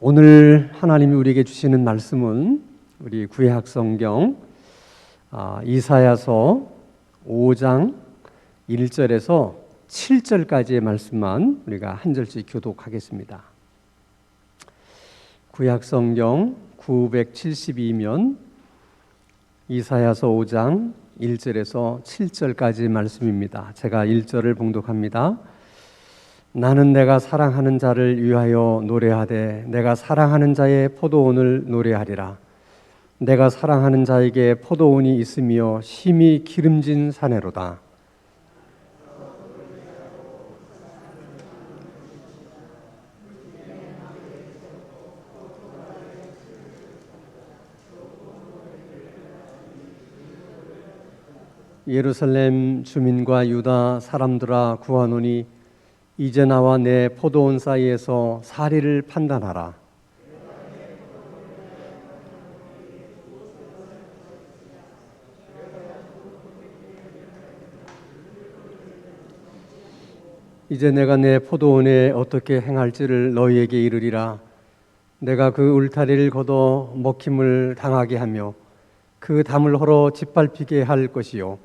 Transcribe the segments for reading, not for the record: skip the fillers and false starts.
오늘 하나님이 우리에게 주시는 말씀은 우리 구약 성경 이사야서 5장 1절에서 7절까지의 말씀만 우리가 한 절씩 교독하겠습니다. 구약 성경 972면 이사야서 5장 1절에서 7절까지 말씀입니다. 제가 1절을 봉독합니다. 나는 내가 사랑하는 자를 위하여 노래하되 내가 사랑하는 자의 포도원을 노래하리라. 내가 사랑하는 자에게 포도원이 있으며 심히 기름진 사내로다. 예루살렘 주민과 유다 사람들아 구하노니 이제 나와 내 포도원 사이에서 사리를 판단하라. 이제 내가 내 포도원에 어떻게 행할지를 너희에게 이르리라. 내가 그 울타리를 걷어 먹힘을 당하게 하며 그 담을 헐어 짓밟히게 할 것이요.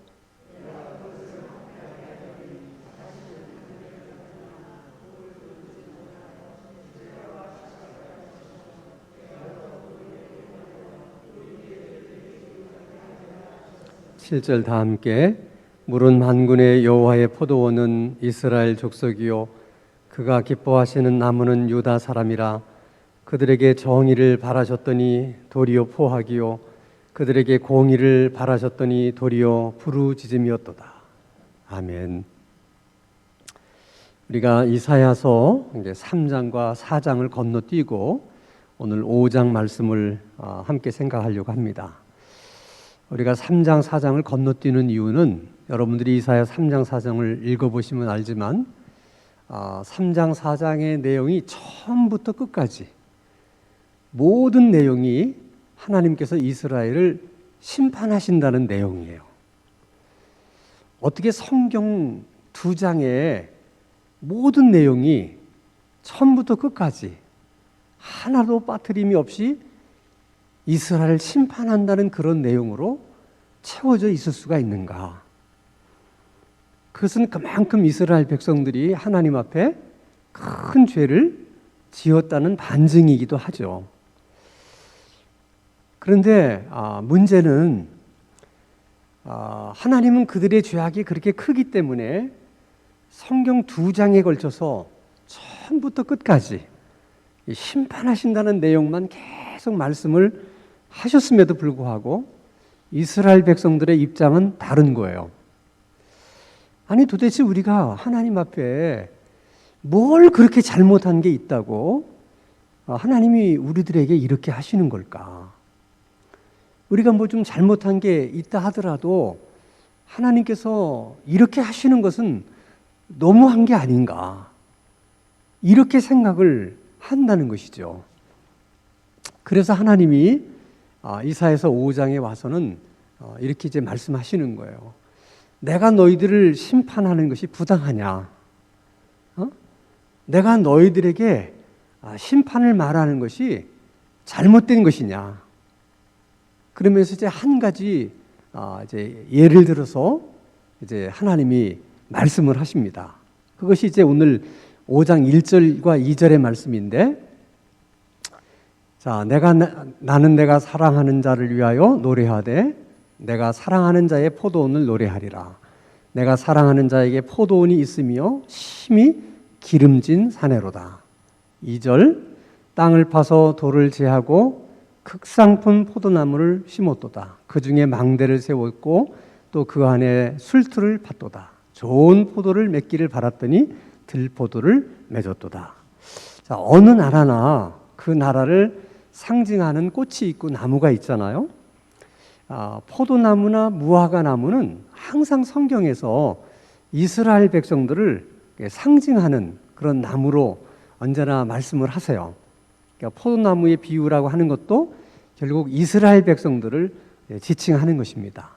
칠 절 다 함께. 물은 만군의 여호와의 포도원은 이스라엘 족속이요 그가 기뻐하시는 나무는 유다 사람이라. 그들에게 정의를 바라셨더니 도리어 포악이요 그들에게 공의를 바라셨더니 도리어 부르짖음이었도다. 아멘. 우리가 이사야서 이제 3장과 4장을 건너뛰고 오늘 5장 말씀을 함께 생각하려고 합니다. 우리가 3장, 4장을 건너뛰는 이유는 여러분들이 이사야 3장, 4장을 읽어보시면 알지만 3장, 4장의 내용이 처음부터 끝까지 모든 내용이 하나님께서 이스라엘을 심판하신다는 내용이에요. 어떻게 성경 2장의 모든 내용이 처음부터 끝까지 하나도 빠트림이 없이 이스라엘을 심판한다는 그런 내용으로 채워져 있을 수가 있는가? 그것은 그만큼 이스라엘 백성들이 하나님 앞에 큰 죄를 지었다는 반증이기도 하죠. 그런데 문제는 하나님은 그들의 죄악이 그렇게 크기 때문에 성경 2장에 걸쳐서 처음부터 끝까지 심판하신다는 내용만 계속 말씀을 하셨음에도 불구하고 이스라엘 백성들의 입장은 다른 거예요. 아니 도대체 우리가 하나님 앞에 뭘 그렇게 잘못한 게 있다고 하나님이 우리들에게 이렇게 하시는 걸까? 우리가 뭐 좀 잘못한 게 있다 하더라도 하나님께서 이렇게 하시는 것은 너무한 게 아닌가? 이렇게 생각을 한다는 것이죠. 그래서 하나님이 이사야서 5장에 와서는 이렇게 이제 말씀하시는 거예요. 내가 너희들을 심판하는 것이 부당하냐? 내가 너희들에게 심판을 말하는 것이 잘못된 것이냐? 그러면서 이제 한 가지 이제 예를 들어서 이제 하나님이 말씀을 하십니다. 그것이 이제 오늘 5장 1절과 2절의 말씀인데, 자, 나는 내가 사랑하는 자를 위하여 노래하되 내가 사랑하는 자의 포도원을 노래하리라. 내가 사랑하는 자에게 포도원이 있으며 심히 기름진 사내로다. 2절 땅을 파서 돌을 제하고 극상품 포도나무를 심었도다. 그 중에 망대를 세웠고 또 그 안에 술틀을 팠도다. 좋은 포도를 맺기를 바랐더니 들포도를 맺었도다. 자, 어느 나라나 그 나라를 상징하는 꽃이 있고 나무가 있잖아요. 포도나무나 무화과 나무는 항상 성경에서 이스라엘 백성들을 상징하는 그런 나무로 언제나 말씀을 하세요. 그러니까 포도나무의 비유라고 하는 것도 결국 이스라엘 백성들을 지칭하는 것입니다.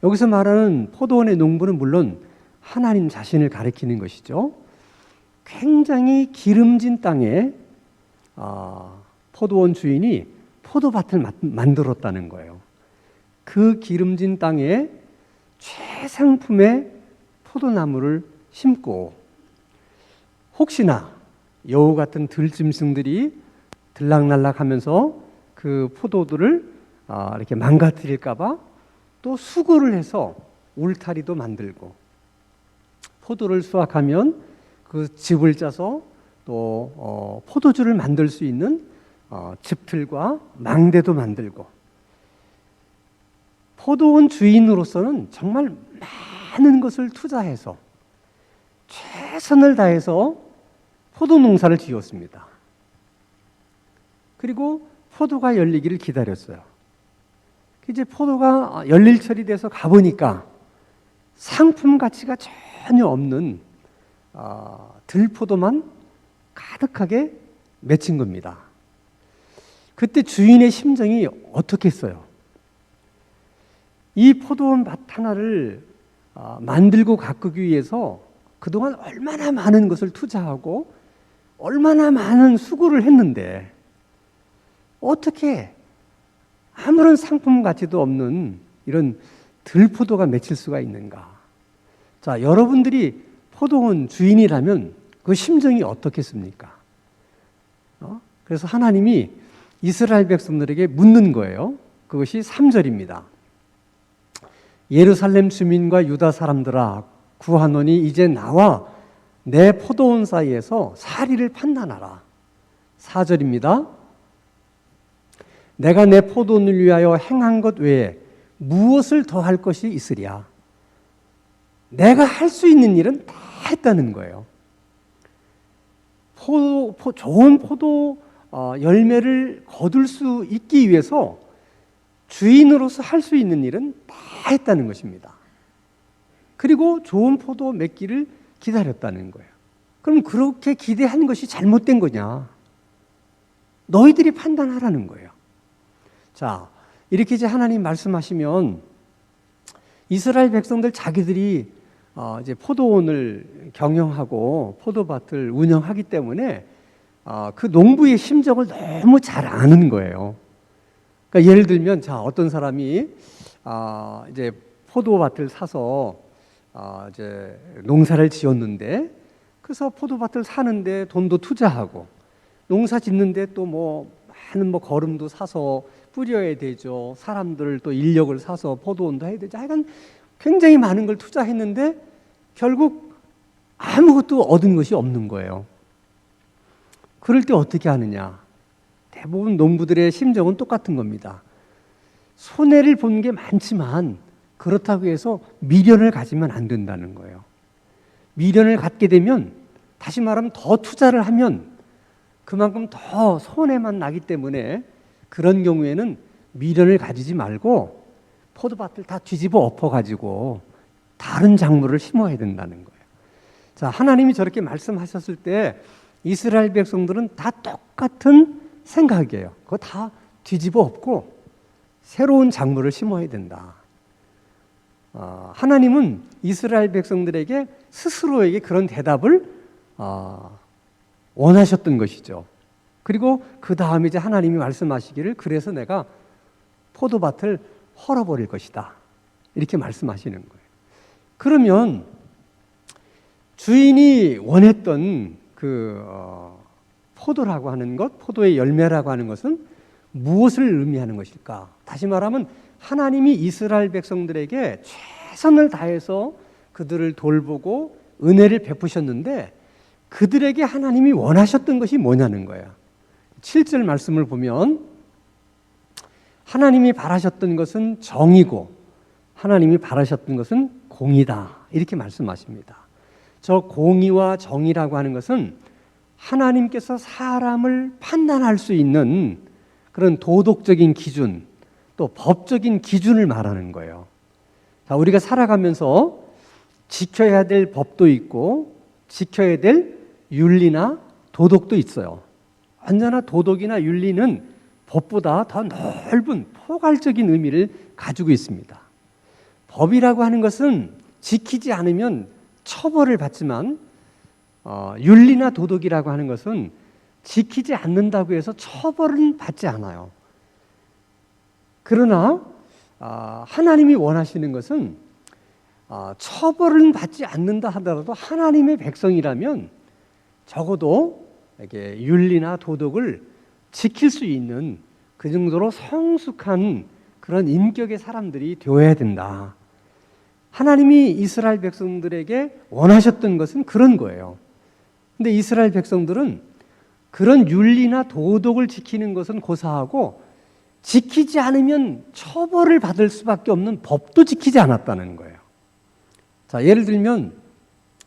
여기서 말하는 포도원의 농부는 물론 하나님 자신을 가리키는 것이죠. 굉장히 기름진 땅에 포도원 주인이 포도밭을 만들었다는 거예요. 그 기름진 땅에 최상품의 포도나무를 심고 혹시나 여우 같은 들짐승들이 들락날락하면서 그 포도들을 이렇게 망가뜨릴까봐 또 수고를 해서 울타리도 만들고 포도를 수확하면 그 즙을 짜서 또 포도주를 만들 수 있는 즙틀과 망대도 만들고 포도원 주인으로서는 정말 많은 것을 투자해서 최선을 다해서 포도 농사를 지었습니다. 그리고 포도가 열리기를 기다렸어요. 이제 포도가 열릴 철이 돼서 가보니까 상품 가치가 전혀 없는 들포도만 가득하게 맺힌 겁니다. 그때 주인의 심정이 어떻겠어요? 이 포도원 밭 하나를 만들고 가꾸기 위해서 그동안 얼마나 많은 것을 투자하고 얼마나 많은 수고를 했는데 어떻게 아무런 상품 가치도 없는 이런 들포도가 맺힐 수가 있는가? 자, 여러분들이 포도원 주인이라면 그 심정이 어떻겠습니까? 그래서 하나님이 이스라엘 백성들에게 묻는 거예요. 그것이 3절입니다. 예루살렘 주민과 유다 사람들아, 구하노니 이제 나와 내 포도원 사이에서 사리를 판단하라. 4절입니다. 내가 내 포도원을 위하여 행한 것 외에 무엇을 더 할 것이 있으랴. 내가 할 수 있는 일은 다 했다는 거예요. 좋은 포도 열매를 거둘 수 있기 위해서 주인으로서 할 수 있는 일은 다 했다는 것입니다. 그리고 좋은 포도 맺기를 기다렸다는 거예요. 그럼 그렇게 기대한 것이 잘못된 거냐? 너희들이 판단하라는 거예요. 자, 이렇게 이제 하나님 말씀하시면 이스라엘 백성들 자기들이 이제 포도원을 경영하고 포도밭을 운영하기 때문에 그 농부의 심정을 너무 잘 아는 거예요. 그러니까 예를 들면 자, 어떤 사람이 이제 포도밭을 사서 이제 농사를 지었는데 그래서 포도밭을 사는데 돈도 투자하고 농사 짓는데 또 많은 거름도 사서 뿌려야 되죠. 사람들 또 인력을 사서 포도원도 해야 되죠. 하여간 굉장히 많은 걸 투자했는데 결국 아무것도 얻은 것이 없는 거예요. 그럴 때 어떻게 하느냐? 대부분 농부들의 심정은 똑같은 겁니다. 손해를 본 게 많지만 그렇다고 해서 미련을 가지면 안 된다는 거예요. 미련을 갖게 되면 다시 말하면 더 투자를 하면 그만큼 더 손해만 나기 때문에 그런 경우에는 미련을 가지지 말고 포도밭을 다 뒤집어 엎어가지고 다른 작물을 심어야 된다는 거예요. 자, 하나님이 저렇게 말씀하셨을 때 이스라엘 백성들은 다 똑같은 생각이에요. 그거 다 뒤집어 엎고 새로운 작물을 심어야 된다. 하나님은 이스라엘 백성들에게 스스로에게 그런 대답을 원하셨던 것이죠. 그리고 그 다음에 이제 하나님이 말씀하시기를 그래서 내가 포도밭을 헐어버릴 것이다. 이렇게 말씀하시는 거예요. 그러면 주인이 원했던 그 포도라고 하는 것, 포도의 열매라고 하는 것은 무엇을 의미하는 것일까? 다시 말하면 하나님이 이스라엘 백성들에게 최선을 다해서 그들을 돌보고 은혜를 베푸셨는데 그들에게 하나님이 원하셨던 것이 뭐냐는 거예요. 7절 말씀을 보면 하나님이 바라셨던 것은 정이고 하나님이 바라셨던 것은 공이다. 이렇게 말씀하십니다. 저 공의와 정의라고 하는 것은 하나님께서 사람을 판단할 수 있는 그런 도덕적인 기준, 또 법적인 기준을 말하는 거예요. 자, 우리가 살아가면서 지켜야 될 법도 있고 지켜야 될 윤리나 도덕도 있어요. 언제나 도덕이나 윤리는 법보다 더 넓은 포괄적인 의미를 가지고 있습니다. 법이라고 하는 것은 지키지 않으면 처벌을 받지만 윤리나 도덕이라고 하는 것은 지키지 않는다고 해서 처벌은 받지 않아요. 그러나 하나님이 원하시는 것은 처벌은 받지 않는다 하더라도 하나님의 백성이라면 적어도 이렇게 윤리나 도덕을 지킬 수 있는 그 정도로 성숙한 그런 인격의 사람들이 되어야 된다. 하나님이 이스라엘 백성들에게 원하셨던 것은 그런 거예요. 근데 이스라엘 백성들은 그런 윤리나 도덕을 지키는 것은 고사하고 지키지 않으면 처벌을 받을 수밖에 없는 법도 지키지 않았다는 거예요. 자, 예를 들면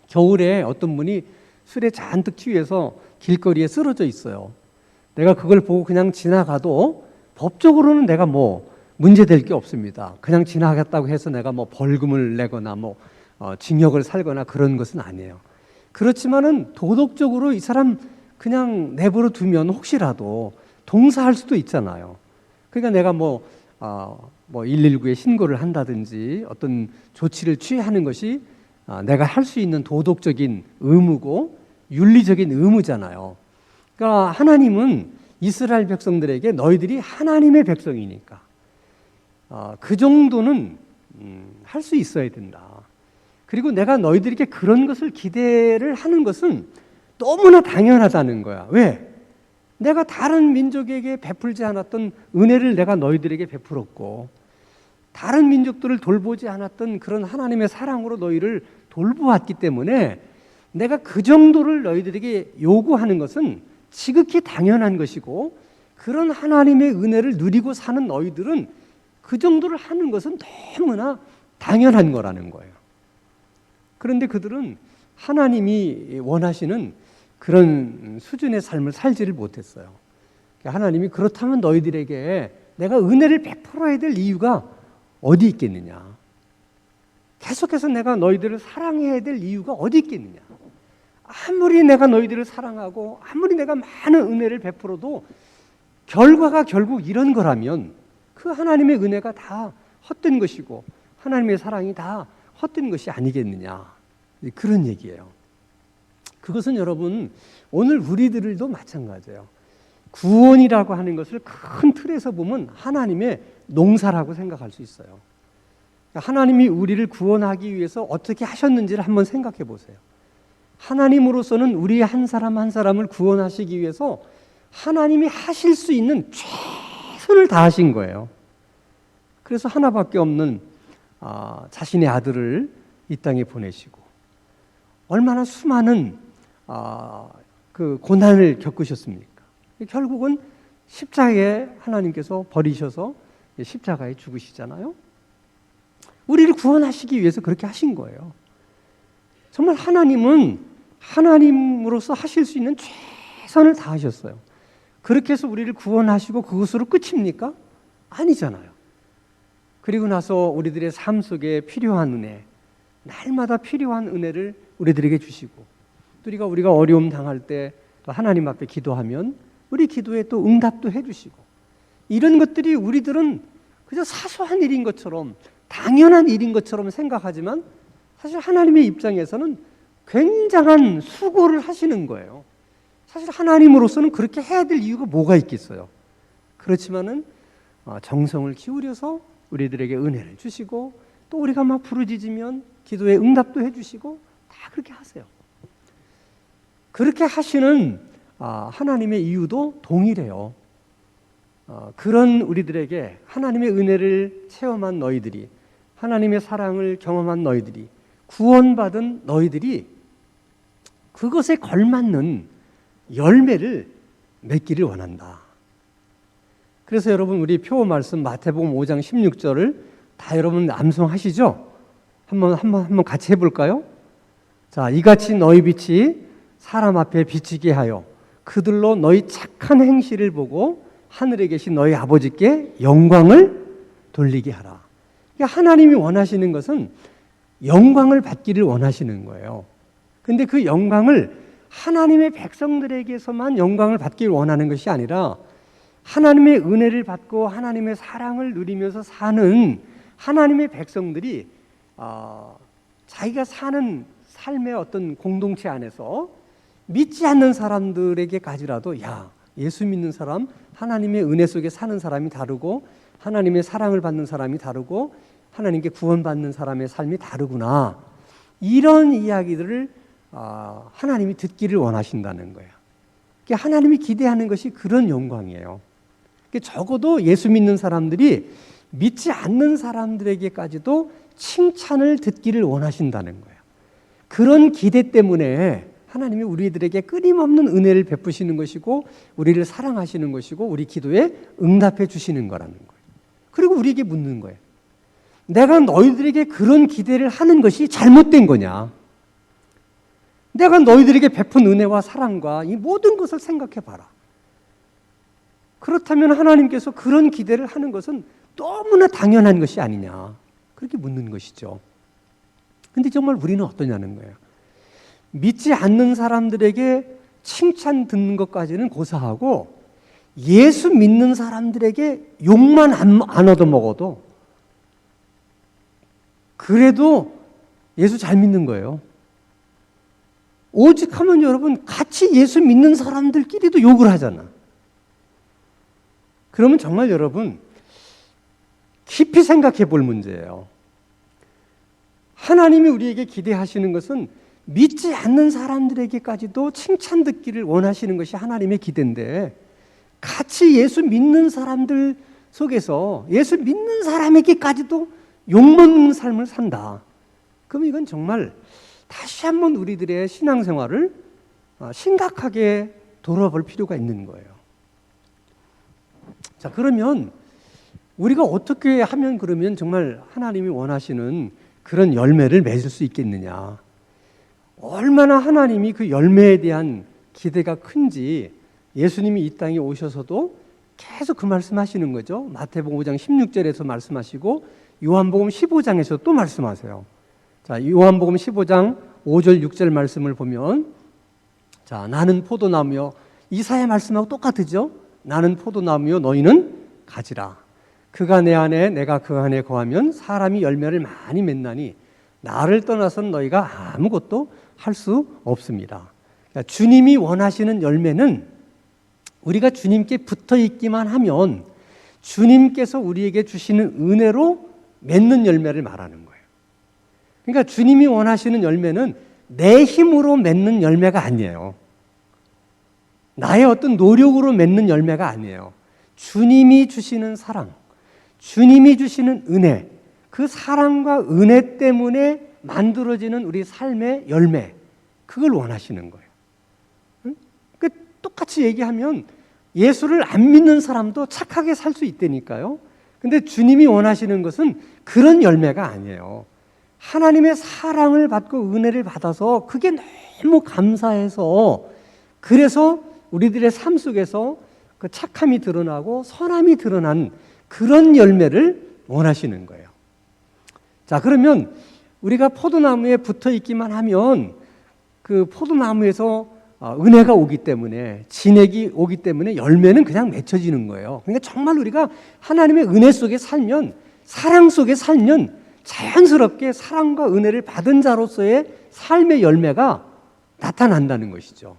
겨울에 어떤 분이 술에 잔뜩 취해서 길거리에 쓰러져 있어요. 내가 그걸 보고 그냥 지나가도 법적으로는 내가 뭐 문제될 게 없습니다. 그냥 지나갔다고 해서 내가 뭐 벌금을 내거나 징역을 살거나 그런 것은 아니에요. 그렇지만은 도덕적으로 이 사람 그냥 내버려 두면 혹시라도 동사할 수도 있잖아요. 그러니까 내가 119에 신고를 한다든지 어떤 조치를 취하는 것이 내가 할 수 있는 도덕적인 의무고 윤리적인 의무잖아요. 그러니까 하나님은 이스라엘 백성들에게 너희들이 하나님의 백성이니까 그 정도는 할 수 있어야 된다. 그리고 내가 너희들에게 그런 것을 기대를 하는 것은 너무나 당연하다는 거야. 왜? 내가 다른 민족에게 베풀지 않았던 은혜를 내가 너희들에게 베풀었고 다른 민족들을 돌보지 않았던 그런 하나님의 사랑으로 너희를 돌보았기 때문에 내가 그 정도를 너희들에게 요구하는 것은 지극히 당연한 것이고 그런 하나님의 은혜를 누리고 사는 너희들은 그 정도를 하는 것은 너무나 당연한 거라는 거예요. 그런데 그들은 하나님이 원하시는 그런 수준의 삶을 살지를 못했어요. 하나님이 그렇다면 너희들에게 내가 은혜를 베풀어야 될 이유가 어디 있겠느냐? 계속해서 내가 너희들을 사랑해야 될 이유가 어디 있겠느냐? 아무리 내가 너희들을 사랑하고 아무리 내가 많은 은혜를 베풀어도 결과가 결국 이런 거라면 그 하나님의 은혜가 다 헛된 것이고 하나님의 사랑이 다 헛된 것이 아니겠느냐? 그런 얘기예요. 그것은 여러분 오늘 우리들도 마찬가지예요. 구원이라고 하는 것을 큰 틀에서 보면 하나님의 농사라고 생각할 수 있어요. 하나님이 우리를 구원하기 위해서 어떻게 하셨는지를 한번 생각해 보세요. 하나님으로서는 우리 한 사람 한 사람을 구원하시기 위해서 하나님이 하실 수 있는 최선을 다하신 거예요. 그래서 하나밖에 없는 자신의 아들을 이 땅에 보내시고 얼마나 수많은 그 고난을 겪으셨습니까? 결국은 십자가에 하나님께서 버리셔서 십자가에 죽으시잖아요. 우리를 구원하시기 위해서 그렇게 하신 거예요. 정말 하나님은 하나님으로서 하실 수 있는 최선을 다하셨어요. 그렇게 해서 우리를 구원하시고 그것으로 끝입니까? 아니잖아요. 그리고 나서 우리들의 삶 속에 필요한 은혜, 날마다 필요한 은혜를 우리들에게 주시고 또 우리가 어려움 당할 때 또 하나님 앞에 기도하면 우리 기도에 또 응답도 해주시고 이런 것들이 우리들은 그저 사소한 일인 것처럼 당연한 일인 것처럼 생각하지만 사실 하나님의 입장에서는 굉장한 수고를 하시는 거예요. 사실 하나님으로서는 그렇게 해야 될 이유가 뭐가 있겠어요. 그렇지만은 정성을 기울여서 우리들에게 은혜를 주시고 또 우리가 막 부르짖으면 기도에 응답도 해주시고 다 그렇게 하세요. 그렇게 하시는 하나님의 이유도 동일해요. 그런 우리들에게 하나님의 은혜를 체험한 너희들이, 하나님의 사랑을 경험한 너희들이, 구원받은 너희들이 그것에 걸맞는 열매를 맺기를 원한다. 그래서 여러분 우리 표 말씀 마태복음 5장 16절을 다 여러분 암송하시죠? 한번 같이 해볼까요? 자, 이같이 너희 빛이 사람 앞에 비치게 하여 그들로 너희 착한 행실을 보고 하늘에 계신 너희 아버지께 영광을 돌리게 하라. 그러니까 하나님이 원하시는 것은 영광을 받기를 원하시는 거예요. 그런데 그 영광을 하나님의 백성들에게서만 영광을 받기를 원하는 것이 아니라 하나님의 은혜를 받고 하나님의 사랑을 누리면서 사는 하나님의 백성들이 자기가 사는 삶의 어떤 공동체 안에서 믿지 않는 사람들에게까지라도 야, 예수 믿는 사람, 하나님의 은혜 속에 사는 사람이 다르고 하나님의 사랑을 받는 사람이 다르고 하나님께 구원받는 사람의 삶이 다르구나. 이런 이야기들을 하나님이 듣기를 원하신다는 거예요. 하나님이 기대하는 것이 그런 영광이에요. 적어도 예수 믿는 사람들이 믿지 않는 사람들에게까지도 칭찬을 듣기를 원하신다는 거예요. 그런 기대 때문에 하나님이 우리들에게 끊임없는 은혜를 베푸시는 것이고 우리를 사랑하시는 것이고 우리 기도에 응답해 주시는 거라는 거예요. 그리고 우리에게 묻는 거예요. 내가 너희들에게 그런 기대를 하는 것이 잘못된 거냐? 내가 너희들에게 베푼 은혜와 사랑과 이 모든 것을 생각해 봐라. 그렇다면 하나님께서 그런 기대를 하는 것은 너무나 당연한 것이 아니냐. 그렇게 묻는 것이죠. 근데 정말 우리는 어떠냐는 거예요. 믿지 않는 사람들에게 칭찬 듣는 것까지는 고사하고 예수 믿는 사람들에게 욕만 안 얻어먹어도 그래도 예수 잘 믿는 거예요. 오직 하면 여러분 같이 예수 믿는 사람들끼리도 욕을 하잖아. 그러면 정말 여러분 깊이 생각해 볼 문제예요. 하나님이 우리에게 기대하시는 것은 믿지 않는 사람들에게까지도 칭찬 듣기를 원하시는 것이 하나님의 기대인데 같이 예수 믿는 사람들 속에서 예수 믿는 사람에게까지도 욕먹는 삶을 산다. 그럼 이건 정말 다시 한번 우리들의 신앙생활을 심각하게 돌아볼 필요가 있는 거예요. 자, 그러면 우리가 어떻게 하면 그러면 정말 하나님이 원하시는 그런 열매를 맺을 수 있겠느냐? 얼마나 하나님이 그 열매에 대한 기대가 큰지 예수님이 이 땅에 오셔서도 계속 그 말씀하시는 거죠. 마태복음 5장 16절에서 말씀하시고 요한복음 15장에서 또 말씀하세요. 자, 요한복음 15장 5절 6절 말씀을 보면 자, 나는 포도나무요. 이사야 말씀하고 똑같으죠? 나는 포도나무요 너희는 가지라. 그가 내 안에 내가 그 안에 거하면 사람이 열매를 많이 맺나니 나를 떠나서는 너희가 아무것도 할 수 없습니다. 그러니까 주님이 원하시는 열매는 우리가 주님께 붙어 있기만 하면 주님께서 우리에게 주시는 은혜로 맺는 열매를 말하는 거예요. 그러니까 주님이 원하시는 열매는 내 힘으로 맺는 열매가 아니에요. 나의 어떤 노력으로 맺는 열매가 아니에요. 주님이 주시는 사랑, 주님이 주시는 은혜, 그 사랑과 은혜 때문에 만들어지는 우리 삶의 열매, 그걸 원하시는 거예요. 똑같이 얘기하면 예수를 안 믿는 사람도 착하게 살 수 있다니까요. 근데 주님이 원하시는 것은 그런 열매가 아니에요. 하나님의 사랑을 받고 은혜를 받아서 그게 너무 감사해서 그래서 우리들의 삶 속에서 그 착함이 드러나고 선함이 드러난 그런 열매를 원하시는 거예요. 자, 그러면 우리가 포도나무에 붙어 있기만 하면 그 포도나무에서 은혜가 오기 때문에 진액이 오기 때문에 열매는 그냥 맺혀지는 거예요. 그러니까 정말 우리가 하나님의 은혜 속에 살면 사랑 속에 살면 자연스럽게 사랑과 은혜를 받은 자로서의 삶의 열매가 나타난다는 것이죠.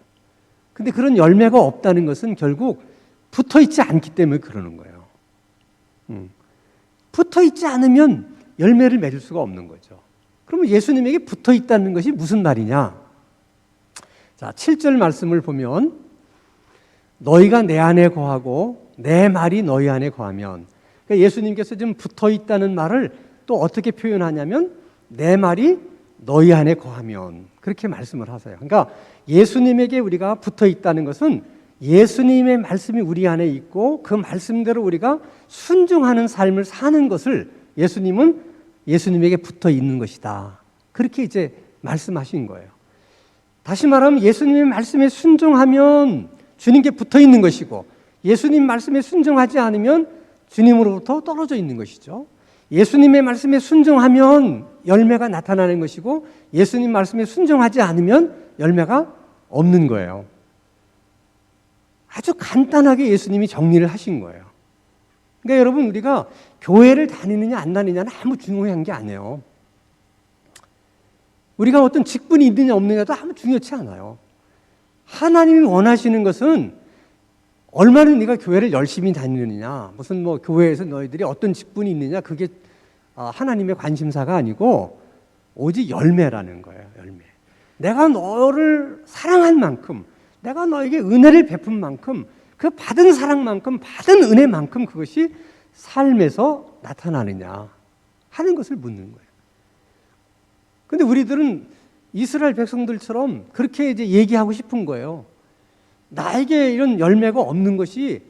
근데 그런 열매가 없다는 것은 결국 붙어 있지 않기 때문에 그러는 거예요. 붙어 있지 않으면 열매를 맺을 수가 없는 거죠. 그러면 예수님에게 붙어 있다는 것이 무슨 말이냐? 자, 7절 말씀을 보면 너희가 내 안에 거하고 내 말이 너희 안에 거하면, 그러니까 예수님께서 지금 붙어 있다는 말을 또 어떻게 표현하냐면 내 말이 너희 안에 거하면, 그렇게 말씀을 하세요. 그러니까 예수님에게 우리가 붙어 있다는 것은 예수님의 말씀이 우리 안에 있고 그 말씀대로 우리가 순종하는 삶을 사는 것을 예수님은 예수님에게 붙어 있는 것이다. 그렇게 이제 말씀하신 거예요. 다시 말하면 예수님의 말씀에 순종하면 주님께 붙어 있는 것이고 예수님 말씀에 순종하지 않으면 주님으로부터 떨어져 있는 것이죠. 예수님의 말씀에 순종하면 열매가 나타나는 것이고 예수님 말씀에 순종하지 않으면 열매가 없는 거예요. 아주 간단하게 예수님이 정리를 하신 거예요. 그러니까 여러분 우리가 교회를 다니느냐 안 다니느냐는 아무 중요한 게 아니에요. 우리가 어떤 직분이 있느냐 없느냐도 아무 중요치 않아요. 하나님이 원하시는 것은 얼마나 네가 교회를 열심히 다니느냐, 무슨 뭐 교회에서 너희들이 어떤 직분이 있느냐, 그게 하나님의 관심사가 아니고 오직 열매라는 거예요. 열매. 내가 너를 사랑한 만큼, 내가 너에게 은혜를 베푼 만큼, 그 받은 사랑만큼, 받은 은혜만큼 그것이 삶에서 나타나느냐 하는 것을 묻는 거예요. 근데 우리들은 이스라엘 백성들처럼 그렇게 이제 얘기하고 싶은 거예요. 나에게 이런 열매가 없는 것이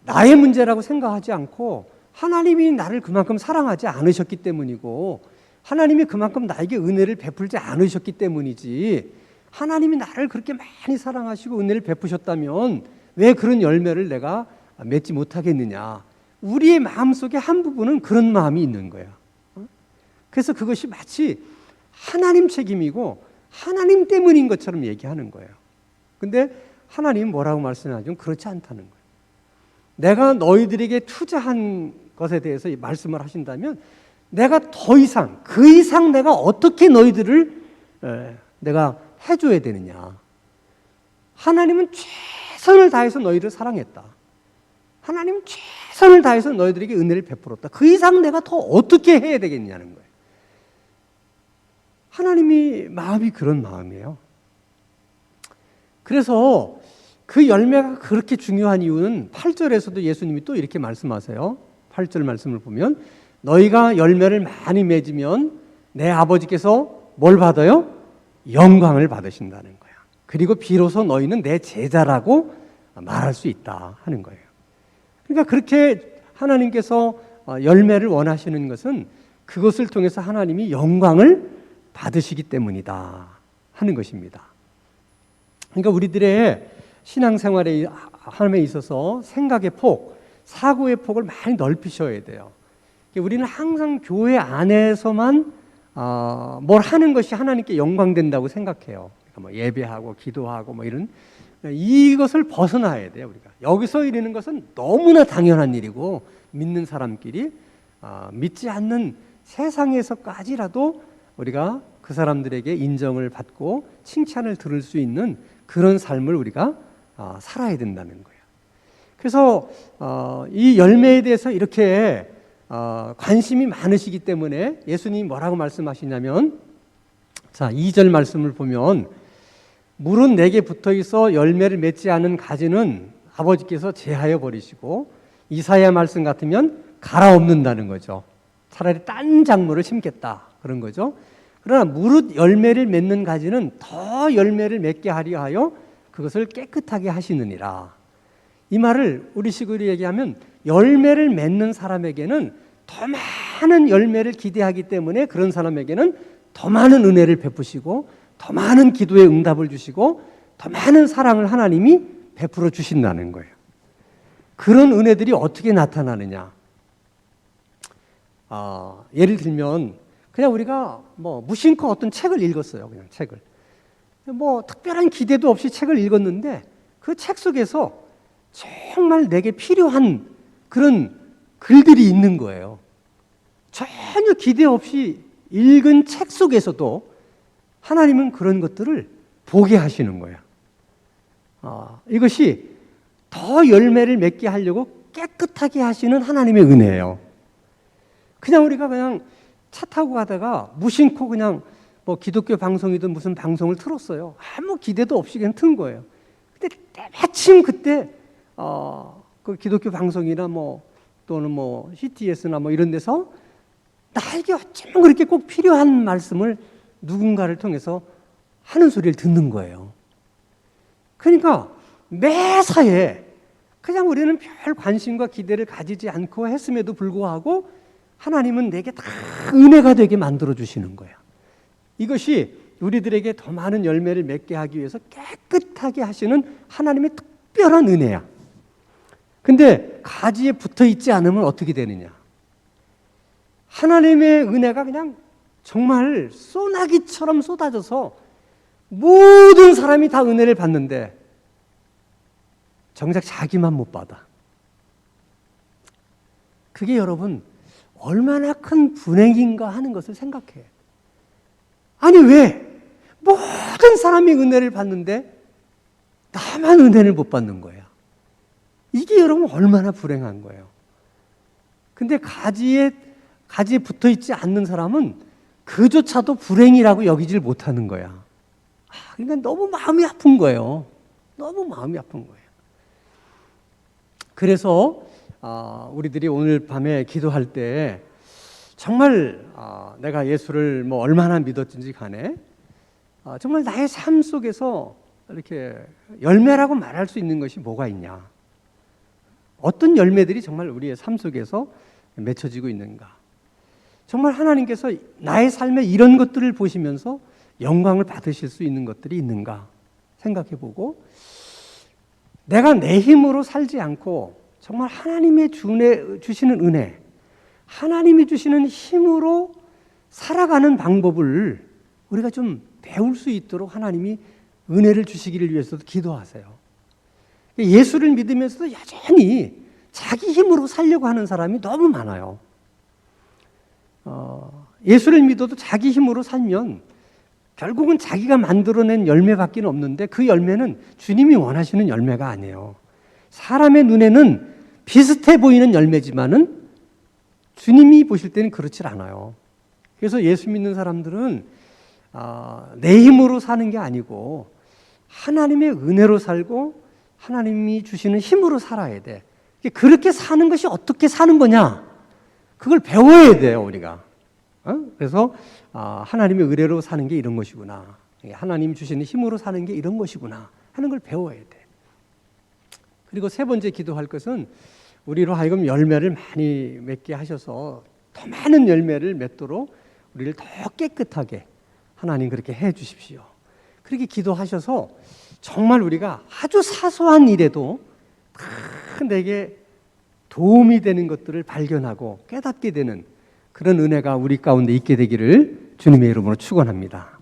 나의 문제라고 생각하지 않고 하나님이 나를 그만큼 사랑하지 않으셨기 때문이고 하나님이 그만큼 나에게 은혜를 베풀지 않으셨기 때문이지, 하나님이 나를 그렇게 많이 사랑하시고 은혜를 베푸셨다면 왜 그런 열매를 내가 맺지 못하겠느냐. 우리의 마음속에 한 부분은 그런 마음이 있는 거예요. 그래서 그것이 마치 하나님 책임이고 하나님 때문인 것처럼 얘기하는 거예요. 근데 하나님은 뭐라고 말씀하죠? 그렇지 않다는 거예요. 내가 너희들에게 투자한 것에 대해서 말씀을 하신다면 내가 더 이상, 그 이상 내가 어떻게 너희들을 내가 해줘야 되느냐. 하나님은 최선을 다해서 너희를 사랑했다. 하나님은 최선을 다해서 너희들에게 은혜를 베풀었다. 그 이상 내가 더 어떻게 해야 되겠냐는 거예요. 하나님이 마음이 그런 마음이에요. 그래서 그 열매가 그렇게 중요한 이유는 8절에서도 예수님이 또 이렇게 말씀하세요. 8절 말씀을 보면 너희가 열매를 많이 맺으면 내 아버지께서 뭘 받아요? 영광을 받으신다는 거야. 그리고 비로소 너희는 내 제자라고 말할 수 있다 하는 거예요. 그러니까 그렇게 하나님께서 열매를 원하시는 것은 그것을 통해서 하나님이 영광을 받으시기 때문이다 하는 것입니다. 그러니까 우리들의 신앙생활에 함에 있어서 생각의 폭, 사고의 폭을 많이 넓히셔야 돼요. 우리는 항상 교회 안에서만 뭘 하는 것이 하나님께 영광된다고 생각해요. 그러니까 뭐 예배하고 기도하고 뭐 이런, 이것을 벗어나야 돼요. 우리가 여기서 이루는 것은 너무나 당연한 일이고, 믿는 사람끼리 믿지 않는 세상에서까지라도 우리가 그 사람들에게 인정을 받고 칭찬을 들을 수 있는 그런 삶을 우리가 살아야 된다는 거예요. 그래서 이 열매에 대해서 이렇게 관심이 많으시기 때문에 예수님이 뭐라고 말씀하시냐면, 자 2절 말씀을 보면 물은 내게 붙어있어 열매를 맺지 않은 가지는 아버지께서 제하여 버리시고 이사야 말씀 같으면 갈아엎는다는 거죠. 차라리 딴 작물을 심겠다 그런 거죠. 그러나 무릇 열매를 맺는 가지는 더 열매를 맺게 하려 하여 그것을 깨끗하게 하시느니라. 이 말을 우리식으로 얘기하면 열매를 맺는 사람에게는 더 많은 열매를 기대하기 때문에 그런 사람에게는 더 많은 은혜를 베푸시고 더 많은 기도의 응답을 주시고 더 많은 사랑을 하나님이 베풀어 주신다는 거예요. 그런 은혜들이 어떻게 나타나느냐. 예를 들면 그냥 우리가 뭐 무심코 어떤 책을 읽었어요. 그냥 책을. 뭐 특별한 기대도 없이 책을 읽었는데 그 책 속에서 정말 내게 필요한 그런 글들이 있는 거예요. 전혀 기대 없이 읽은 책 속에서도 하나님은 그런 것들을 보게 하시는 거예요. 이것이 더 열매를 맺게 하려고 깨끗하게 하시는 하나님의 은혜예요. 그냥 우리가 그냥 차 타고 가다가 무심코 그냥 뭐 기독교 방송이든 무슨 방송을 틀었어요. 아무 기대도 없이 그냥 튼 거예요. 근데 마침 그때 그 기독교 방송이나 뭐 또는 뭐 CTS나 뭐 이런 데서 나에게 어쩌면 그렇게 꼭 필요한 말씀을 누군가를 통해서 하는 소리를 듣는 거예요. 그러니까 매사에 그냥 우리는 별 관심과 기대를 가지지 않고 했음에도 불구하고 하나님은 내게 다 은혜가 되게 만들어 주시는 거예요. 이것이 우리들에게 더 많은 열매를 맺게 하기 위해서 깨끗하게 하시는 하나님의 특별한 은혜야. 근데 가지에 붙어 있지 않으면 어떻게 되느냐? 하나님의 은혜가 그냥 정말 소나기처럼 쏟아져서 모든 사람이 다 은혜를 받는데 정작 자기만 못 받아. 그게 여러분 얼마나 큰 분행인가 하는 것을 생각해. 아니 왜 모든 사람이 은혜를 받는데 나만 은혜를 못 받는 거야. 이게 여러분 얼마나 불행한 거예요. 근데 가지에 붙어 있지 않는 사람은 그조차도 불행이라고 여기질 못하는 거야. 그러니까 너무 마음이 아픈 거예요. 너무 마음이 아픈 거예요. 그래서 우리들이 오늘 밤에 기도할 때 정말 내가 예수를 뭐 얼마나 믿었든지 간에 정말 나의 삶 속에서 이렇게 열매라고 말할 수 있는 것이 뭐가 있냐? 어떤 열매들이 정말 우리의 삶 속에서 맺혀지고 있는가? 정말 하나님께서 나의 삶에 이런 것들을 보시면서 영광을 받으실 수 있는 것들이 있는가 생각해 보고, 내가 내 힘으로 살지 않고 정말 하나님의 주시는 은혜, 하나님이 주시는 힘으로 살아가는 방법을 우리가 좀 배울 수 있도록 하나님이 은혜를 주시기를 위해서도 기도하세요. 예수를 믿으면서도 여전히 자기 힘으로 살려고 하는 사람이 너무 많아요. 예수를 믿어도 자기 힘으로 살면 결국은 자기가 만들어낸 열매밖에 없는데 그 열매는 주님이 원하시는 열매가 아니에요. 사람의 눈에는 비슷해 보이는 열매지만은 주님이 보실 때는 그렇지 않아요. 그래서 예수 믿는 사람들은 내 힘으로 사는 게 아니고 하나님의 은혜로 살고 하나님이 주시는 힘으로 살아야 돼. 그렇게 사는 것이 어떻게 사는 거냐? 그걸 배워야 돼요, 우리가. 그래서 하나님의 은혜로 사는 게 이런 것이구나. 하나님 주시는 힘으로 사는 게 이런 것이구나 하는 걸 배워야 돼. 그리고 세 번째 기도할 것은 우리로 하여금 열매를 많이 맺게 하셔서 더 많은 열매를 맺도록 우리를 더 깨끗하게 하나님 그렇게 해 주십시오. 그렇게 기도하셔서 정말 우리가 아주 사소한 일에도 큰 내게 도움이 되는 것들을 발견하고 깨닫게 되는 그런 은혜가 우리 가운데 있게 되기를 주님의 이름으로 축원합니다.